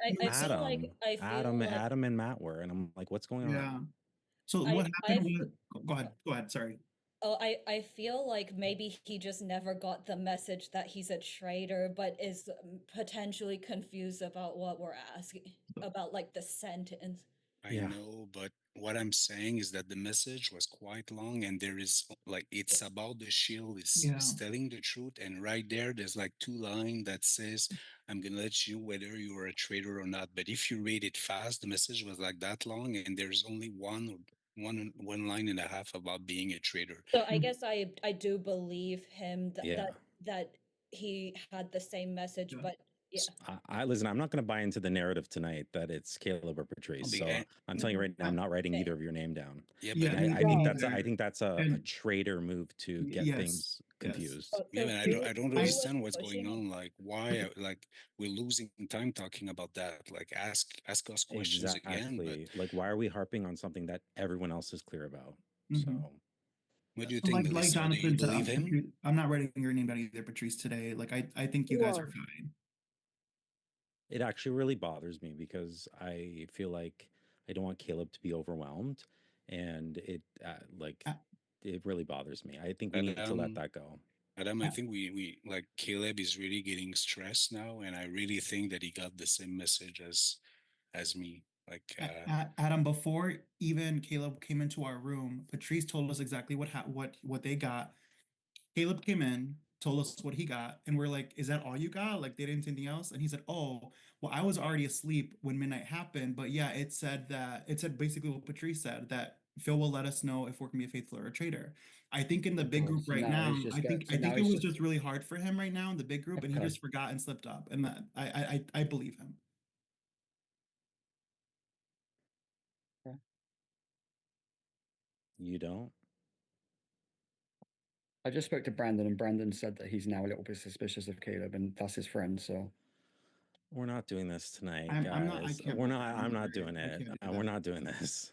I feel like Adam and Matt were, and I'm like, what's going on? Yeah. So what I happened was, go ahead. Go ahead. Sorry. Oh, I feel like maybe he just never got the message that he's a traitor, but is potentially confused about what we're asking about, like the sentence. I Yeah. know, but what I'm saying is that the message was quite long, and there is like it's about the shield. Yeah. It's telling the truth, and right there's like two lines that says, "I'm gonna let you know whether you are a traitor or not." But if you read it fast, the message was like that long, and there's only one line and a half about being a traitor. So I guess I do believe him Yeah. that he had the same message, Yeah. but yeah. I listen. I'm not going to buy into the narrative tonight that it's Caleb or Patrice. I'll be- So eh, I'm telling you right now, I'm not writing Same. either of your name down. Yeah, Yeah. but And I think that's a and traitor move to get yes. things confused. Oh, yeah, so but who I don't who was understand what's going pushing it? on. Like, why? Like, we're losing time talking about that. Like, ask us questions again. But Exactly. Like, why are we harping on something that everyone else is clear about? Mhm. So what do you think, Like Melissa? Do you Jonathan said, believe him? I'm not writing your name down either, Patrice, today. Like I think you guys are fine. it actually really bothers me because I feel like I don't want Caleb to be overwhelmed, and like Uh, it really bothers me. I think we need to let Adam, that go. Adam, I uh, think we like Caleb is really getting stressed now, and I really think that he got the same message as me. Like, Adam, before even Caleb came into our room, Patrice told us exactly what they got. Caleb came in, told us what he got, and we're like, "Is that all you got? Like they didn't anything else?" And he said, "Oh, well, I was already asleep when midnight happened, but yeah, it said basically what Patrice said that Phil will let us know if we're gonna be a faithful or a traitor." I think in the big God, group so right now now, he's just I so now think it he's was just just really hard for him right now in the big group, and he okay. just forgot and slipped up, and that I believe him. You don't. I just spoke to Brandon, and Brandon said that he's now a little bit suspicious of Caleb, and that's his friend. So We're not doing this tonight, I'm not. I guys. can't. We're not. I'm I'm not sorry. doing I it. can't do We're that. not doing this.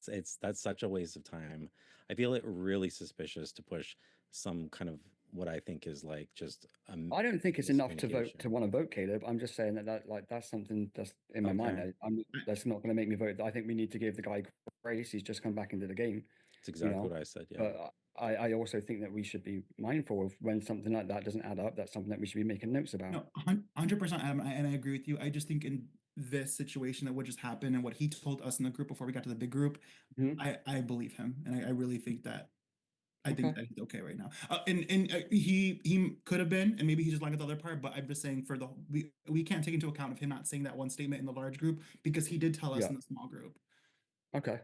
It's that's such a waste of time. I feel it really suspicious to push some kind of what I think is like just I don't think it's enough to vote miscommunication. to want to vote Caleb. I'm just saying that like that's something that's in my mind. Okay, That's not going to make me vote. I think we need to give the guy grace. He's just come back into the game, it's you exactly know. what I said. Yeah, But I also think that we should be mindful of when something like that doesn't add up. That's something that we should be making notes about. No, 100%, Adam, and I agree with you. I just think in this situation that what just happened and what he told us in the group before we got to the big group, Mhm. I believe him, and I really think that I Okay. think that he's okay right now. And he could have been, and maybe he just lied with the other part. But I'm just saying for we can't take into account of him not saying that one statement in the large group because he did tell us Yeah. in the small group. Okay.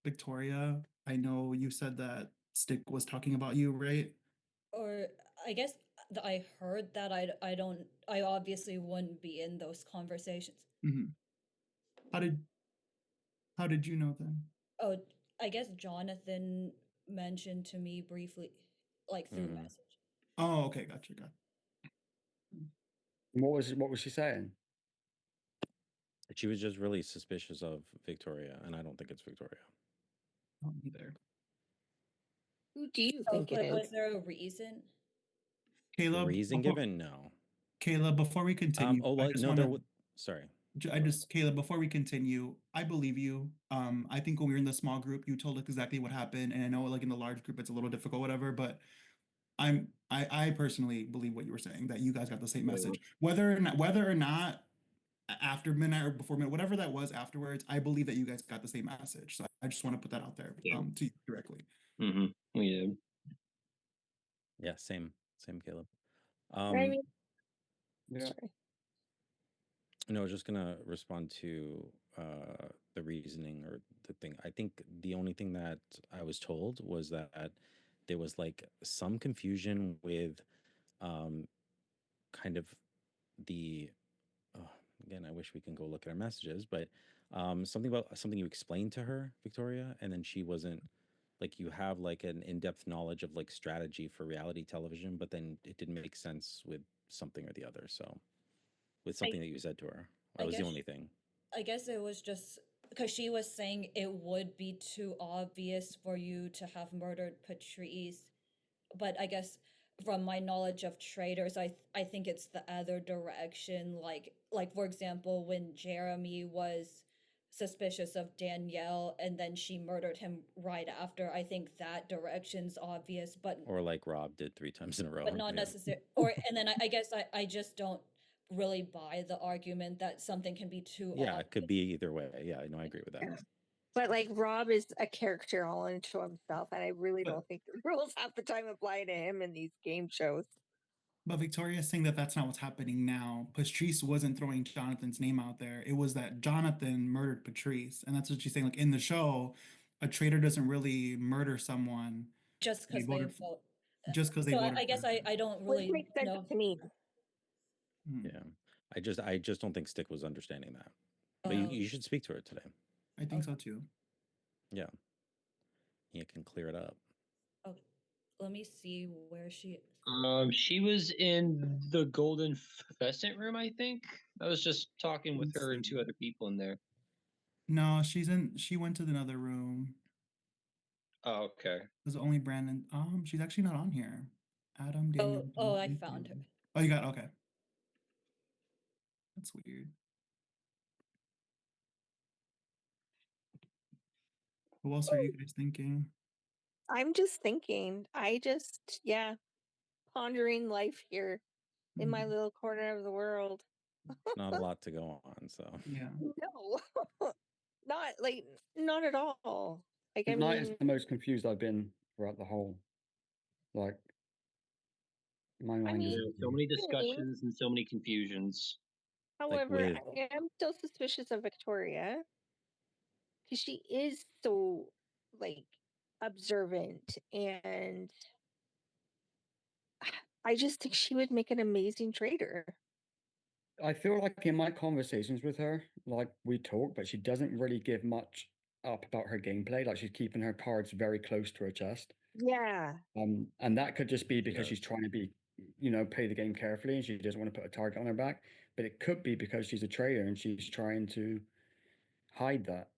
Victoria, I know you said that Stick was talking about you, right? Or I guess I heard that I obviously wouldn't be in those conversations. Hmm. How did how did you know then? Oh, I guess Jonathan mentioned to me briefly, like through Mhm. message. Oh, okay, gotcha. What was she saying? She was just really suspicious of Victoria, and I don't think it's Victoria. I don't either. Who do you Oh, think it but is? was there a reason? Caleb, Reason given? No. Before we continue, Oh, I well, just no, want there to would. Sorry. Caleb, before we continue, I believe you. I think when we were in the small group, you told us exactly what happened, and I know like in the large group it's a little difficult, whatever, but I personally believe what you were saying, that you guys got the same message. Whether or not after midnight or before midnight, whatever that was afterwards, I believe that you guys got the same message. So I just want to put that out there Yeah. to you directly. We did. Yeah, same, Caleb. I Um, mean, Yeah. no, I was just gonna respond to the reasoning or the thing. I think the only thing that I was told was that there was like some confusion with um, kind of the oh, again, I wish we can go look at our messages, but something about something you explained to her, Victoria, and then she wasn't like you have like an in-depth knowledge of like strategy for reality television, but then it didn't make sense with something or the other. So with I something that you said to her, that I was the guess only thing. I guess it was just because she was saying it would be too obvious for you to have murdered Patrice, but I guess from my knowledge of Traitors, I think it's the other direction. Like for example, when Jeremy was suspicious of Danielle and then she murdered him right after, I think that direction's obvious, Or like Rob did 3 times in a row. but not Yeah. necessarily. Or and then I guess I just don't really buy the argument that something can be too Yeah, it could obvious. be either way. Yeah, I know, I agree with that. Yeah. But like Rob is a character all into himself, and I really But- don't think the rules half the time apply to him in these game shows. But Victoria's saying that that's not what's happening now. Patrice wasn't throwing Jonathan's name out there. It was that Jonathan murdered Patrice, and that's what she's saying. Like in the show, a traitor doesn't really murder someone Just They because they voted- vote. just because they So voted. I guess for him. I don't Which really makes sense know. to me. Hmm. Yeah. I just don't think Stick was understanding that. But you, Oh, you should speak to her today. I think so too. Yeah. You can clear it up. oh, let me see where she. She was in the Golden Pheasant room, I think. I was just talking with Let's her and see. 2 other people in there. No, she went to another room. Oh, okay. There's only Brandon. She's actually not on here. Adam, Daniel. Oh, I Jonathan, found her. Taylor. Oh, you got okay. That's weird. What else are you guys thinking? I'm just thinking. Pondering life here in my Mhm. little corner of the world. It's not a lot to go on, so Yeah. No, not at all. Like I Tonight is mean, the most confused I've been throughout the whole. Like, my mind is. mean, So many same. discussions and so many confusions. However, with- I am still suspicious of Victoria because she is so like observant, and I just think she would make an amazing traitor. I feel like in my conversations with her, like we talk, but she doesn't really give much up about her gameplay. Like she's keeping her cards very close to her chest. Yeah, And that could just be because Yeah. she's trying to be, play the game carefully and she doesn't want to put a target on her back. But it could be because she's a traitor and she's trying to hide that,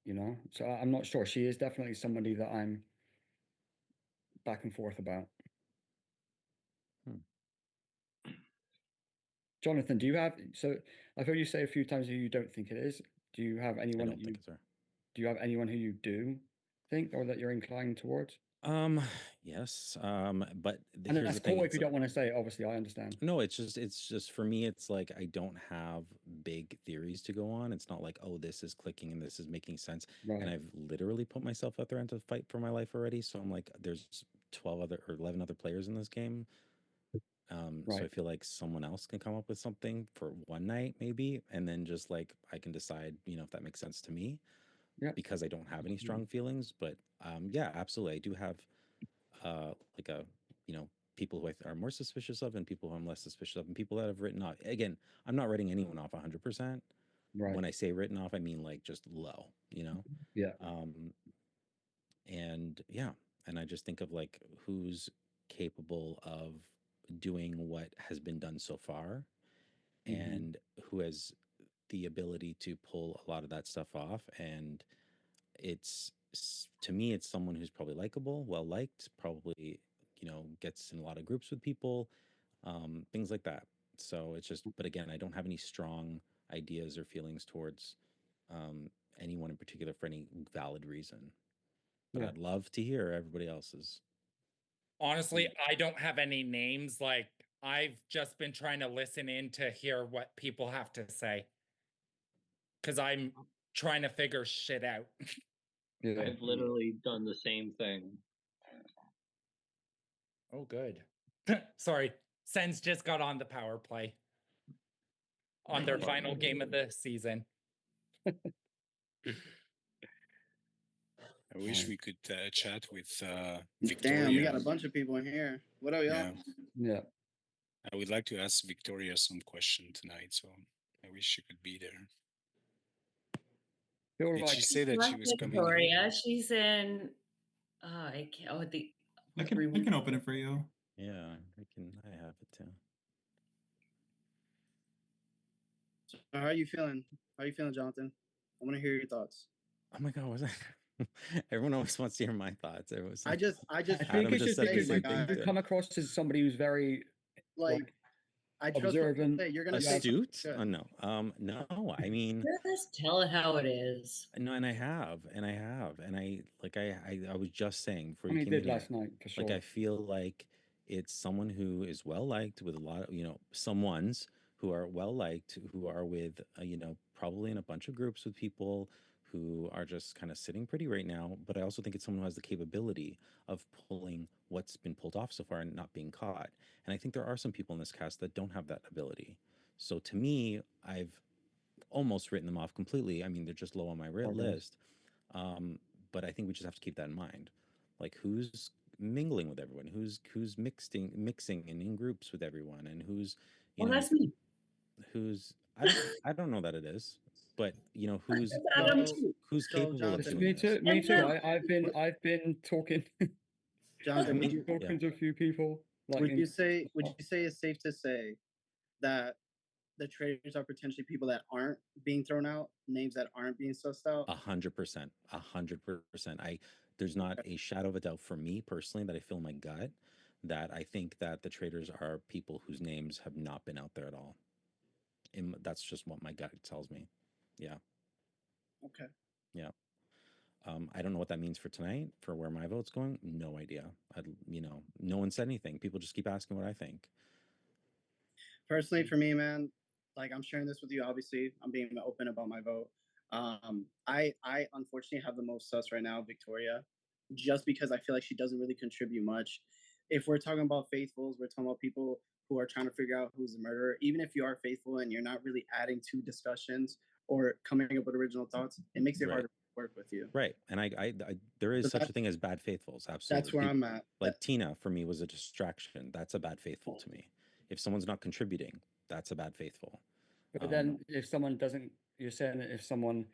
So I'm not sure. She is definitely somebody that I'm back and forth about. Jonathan, do you have? So I've heard you say a few times that you don't think it is. Do you have I anyone don't that think it's her. do you have anyone who you do think or that you're inclined towards? Yes. But And here's that's the thing. cool if It's you don't want to say it. Obviously, I understand. no, it's just for me, it's like I don't have big theories to go on. It's not like, oh, this is clicking and this is making sense. And Right. I've literally put myself out there into fight for my life already. So I'm like, there's 12 other or 11 other players in this game. So I Right. feel like someone else can come up with something for one night, maybe, and then just like I can decide, if that makes sense to me, Yeah. because I don't have any strong feelings. But yeah, absolutely, I do have like people who are more suspicious of, and people who I'm less suspicious of, and people that I've written off. Again, I'm not writing anyone off 100%. Right. When I say written off, I mean like just low, Yeah. And yeah, and I just think of like who's capable of doing what has been done so far, Mhm. and who has the ability to pull a lot of that stuff off. And to me, it's someone who's probably likable, well liked, probably gets in a lot of groups with people, things like that. So it's just, but again, I don't have any strong ideas or feelings towards anyone in particular for any valid reason. But Yeah. I'd love to hear everybody else's. Honestly, I don't have any names. Like, I've just been trying to listen in to hear what people have to say. Because I'm trying to figure shit out. Yeah. I've literally done the same thing. Oh, good. Sorry. Sens just got on the power play on their final game of the season. I wish Right. we could chat with Damn, Victoria. we got a bunch of people in here. What up, y'all? Yeah, Yeah. I would like to ask Victoria some question tonight, so I wish she could be there. Feel Did like she say that she Not was coming? Victoria. She's in. I can't. Oh, the. I what can room? open it for you. Yeah, I have it too. So how are you feeling? How are you feeling, Jonathan? I want to hear your thoughts. Oh my god, was I? Everyone always wants to hear my thoughts. It was I just I tried think Adam it's just just said the because same my thing guy. you too. come across as somebody who's very Like I trust what you observant. say. You're gonna say Astute? good. Oh no. No, I mean Just tell it how it is. no, and I have, and I was just saying before I you mean, he came in did here, last night for like I sure. feel like it's someone who is well liked with a lot of, someone's who are well liked, who are with, probably in a bunch of groups with people who are just kind of sitting pretty right now. But I also think it's someone who has the capability of pulling what's been pulled off so far and not being caught. And I think there are some people in this cast that don't have that ability. So to me, I've almost written them off completely. I mean, they're just low on my Poor guys. list. But I think we just have to keep that in mind. Like who's mingling with everyone, who's mixing and in groups with everyone, and who's, Well, that's me. who's I don't know that it is, but who's That's Adam So too. who's so capable of Jonathan, doing Me this. too. Me And too. then- I've been talking Jonathan, I mean, yeah. talking to a few people. Like would in- you say it's safe to say that the traitors are potentially people that aren't being thrown out, names that aren't being sussed out? 100%, 100%. There's not a shadow of a doubt for me personally that I feel in my gut that I think that the traders are people whose names have not been out there at all. And that's just what my gut tells me. Yeah. Okay. Yeah. I don't know what that means for tonight, for where my vote's going. No idea. No one said anything. People just keep asking what I think. Personally, for me, man, like I'm sharing this with you. Obviously, I'm being open about my vote. I unfortunately have the most sus right now, Victoria, just because I feel like she doesn't really contribute much. If we're talking about faithfuls, we're talking about people who are trying to figure out who's the murderer. Even if you are faithful and you're not really adding to discussions or coming up with original thoughts, it makes it hard to work with you. Right. And I there is So such a thing as bad faithfuls. Absolutely. That's where I'm at. Like Tina for me was a distraction. That's a bad faithful to me. If someone's not contributing, that's a bad faithful. But then if someone doesn't, you're saying that if someone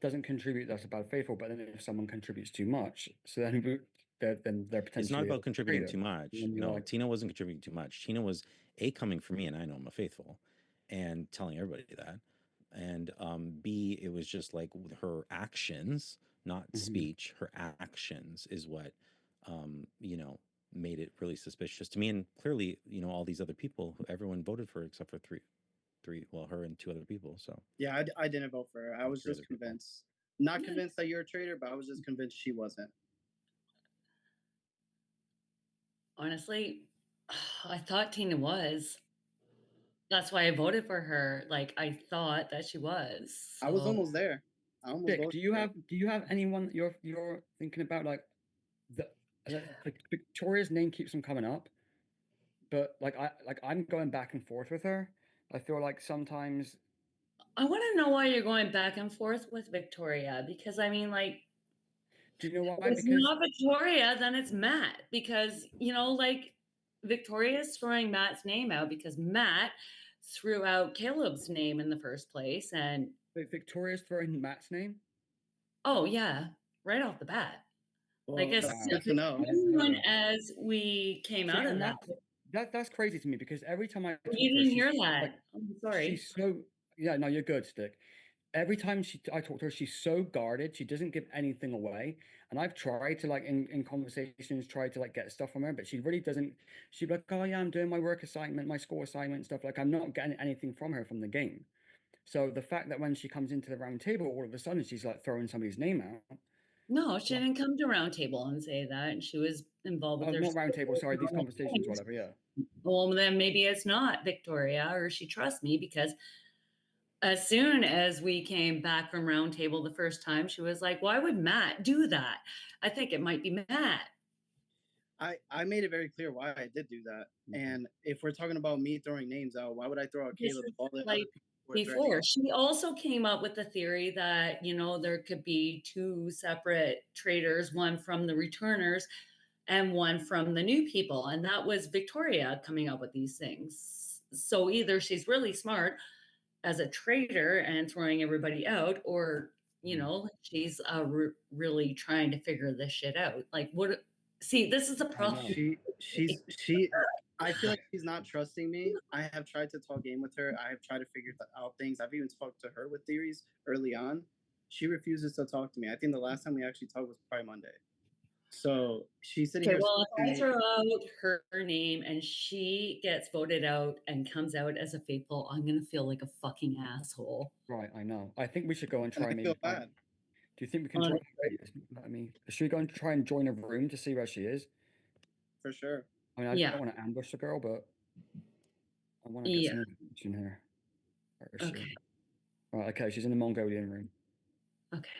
doesn't contribute, that's about faithful. But then if someone contributes too much, so then they're potentially. It's not about a contributing traitor. too much. And you're No, like, Tina wasn't contributing too much. Tina was coming for me, and I know I'm a faithful, and telling everybody that. And B, it was just like her actions, not speech. Her actions is what made it really suspicious to me. And clearly, all these other people, who everyone voted for except for three, well, her and two other people. So Yeah, I didn't vote for her. I was just convinced. Not convinced that you're a traitor, but I was just convinced she wasn't. Honestly, I thought Tina was. That's why I voted for her. Like I thought that she was. I was so- almost there. I almost Dick, voted do you for her. have anyone that you're thinking about like Victoria's name keeps on coming up, but I'm going back and forth with her. I feel like sometimes I want to know why you're going back and forth with Victoria because I mean, like, do you know why? if it's Because not Victoria, then it's Matt because like Victoria is throwing Matt's name out because Matt threw out Caleb's name in the first place, and Victoria's throwing Matt's name. oh yeah, right off the bat. Well, like as that's good to know. soon as we came out of and that. That's crazy to me because every time I talk You to her, didn't hear she's that. like, I'm sorry. she's so no, you're good, Stick. Every time I talk to her, she's so guarded. She doesn't give anything away. And I've tried to like in conversations, try to like get stuff from her, but she really doesn't. She'd be like, "Oh yeah, I'm doing my work assignment, my school assignment, stuff." Like I'm not getting anything from her from the game. So the fact that when she comes into the round table, all of a sudden she's like throwing somebody's name out. No, she didn't come to round table and say that, and she was involved with Oh, their not round table. Sorry, these normal conversations, things. whatever. Yeah. Well, then maybe it's not Victoria, or she trusts me because as soon as we came back from round table the first time, she was like, "Why would Matt do that? I think it might be Matt." I made it very clear why I did do that. And if we're talking about me throwing names out, why would I throw out This Caleb is if all the other like people were threatening? before. She also came up with the theory that, there could be two separate traders, one from the returners and one from the new people. And that was Victoria coming up with these things. So either she's really smart as a trader and throwing everybody out, or, she's really trying to figure this shit out. Like, what? See, this is a problem. I feel like she's not trusting me. I have tried to talk game with her. I have tried to figure out things. I've even talked to her with theories early on. she refuses to talk to me. I think the last time we actually talked was probably Monday. So she's sitting Okay, here. well, if I throw out her name and she gets voted out and comes out as a faithful, I'm gonna feel like a fucking asshole. Right, I know. I think we should go and And try I maybe. feel bad. Do you think we can join? I mean, should we go and try and join a room to see where she is? For sure. I mean, I Yeah. don't want to ambush the girl, but I want to get Yeah. some information here. Where is Okay. she? Right, okay, she's in the Mongolian room. Okay.